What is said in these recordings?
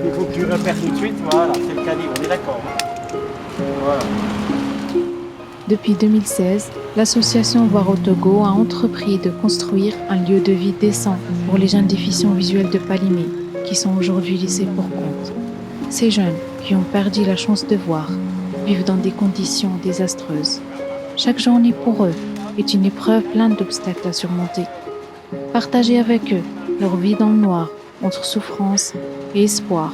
Il faut que tu repères tout de suite, voilà, c'est le caddie, on est d'accord. Voilà. Depuis 2016, l'association Voir au Togo a entrepris de construire un lieu de vie décent pour les jeunes déficients visuels de Palimé, qui sont aujourd'hui laissés pour compte. Ces jeunes, qui ont perdu la chance de voir, vivent dans des conditions désastreuses. Chaque journée pour eux est une épreuve pleine d'obstacles à surmonter. Partager avec eux leur vie dans le noir, entre souffrance et espoir.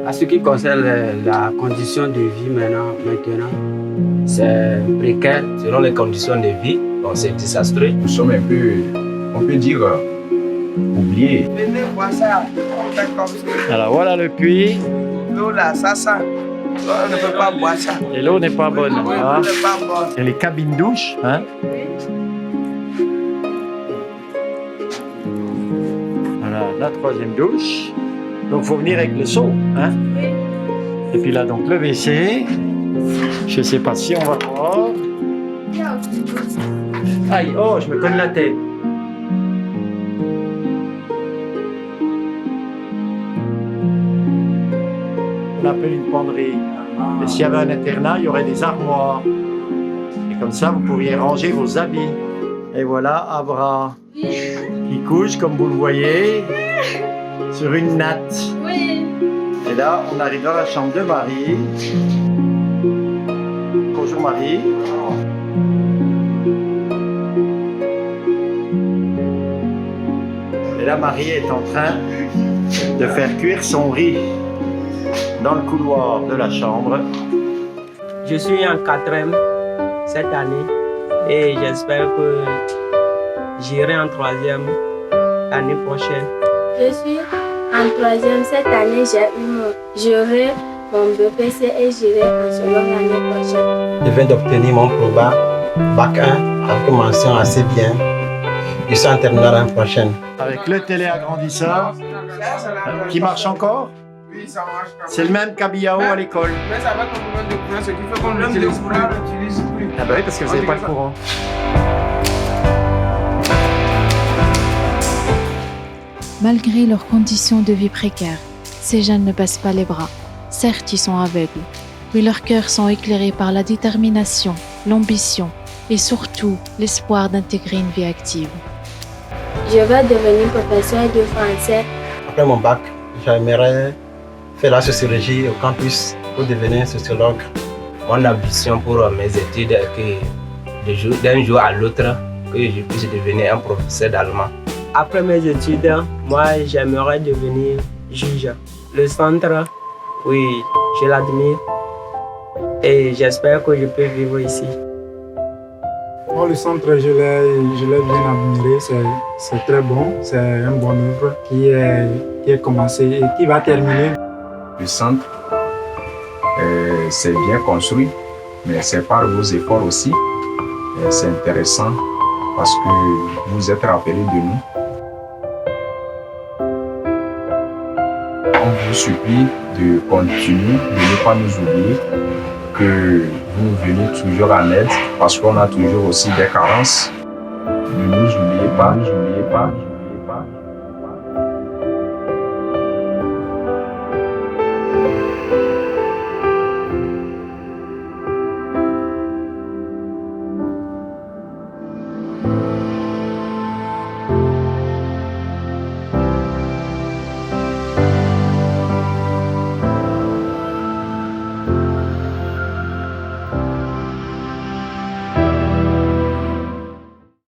À ce qui concerne la condition de vie maintenant, c'est précaire selon les conditions de vie, donc c'est désastreux. Nous sommes un peu, on peut dire, oubliés. Venez voir ça, on fait comme ça. Alors voilà le puits. L'eau là, ça sent. On ne peut pas boire ça. Et l'eau n'est pas bonne. Oui, Hein. l'eau n'est pas bonne. Et les cabines douches. Hein. Voilà, la troisième douche. Donc il faut venir avec le seau. Hein. Et puis là, donc le WC. Je ne sais pas si on va voir. Aïe, oh, je me cogne la tête. On appelle une penderie. Et s'il y avait un internat, il y aurait des armoires. Et comme ça, vous pourriez ranger vos habits. Et voilà Abra qui couche, comme vous le voyez, sur une natte. Oui. Et là, on arrive dans la chambre de Marie. Bonjour Marie. Et là, Marie est en train de faire cuire son riz dans le couloir de la chambre. Je suis en 4e cette année et j'espère que j'irai en 3e l'année prochaine. Je suis en 3e cette année. J'aurai mon BPC et j'irai en seconde l'année prochaine. Je viens d'obtenir mon proba Bac 1 avec une mention assez bien. Je suis en terminale l'année prochaine. Avec le téléagrandisseur qui marche encore. Oui, ça marche. C'est le même qu'Abiao à l'école. Mais ça va comme problème de courant, ce qui fait qu'on l'utilise plus. Ah bah oui, parce que vous n'avez pas le courant. Malgré leurs conditions de vie précaires, ces jeunes ne baissent pas les bras. Certes, ils sont aveugles, mais leurs cœurs sont éclairés par la détermination, l'ambition et surtout l'espoir d'intégrer une vie active. Je vais devenir professeur de français. Après mon bac, j'aimerais faire la sociologie au campus pour devenir sociologue. Mon ambition pour mes études est que d'un jour à l'autre, que je puisse devenir un professeur d'allemand. Après mes études, moi j'aimerais devenir juge. Le centre, oui, je l'admire et j'espère que je peux vivre ici. Moi, le centre, je l'ai bien admiré, c'est très bon, c'est une bonne œuvre qui est commencée et qui va terminer. Le centre, c'est bien construit, mais c'est par vos efforts aussi. C'est intéressant parce que vous êtes rappelés de nous. On vous supplie de continuer, de ne pas nous oublier, que vous nous venez toujours en aide parce qu'on a toujours aussi des carences. Ne nous oubliez pas,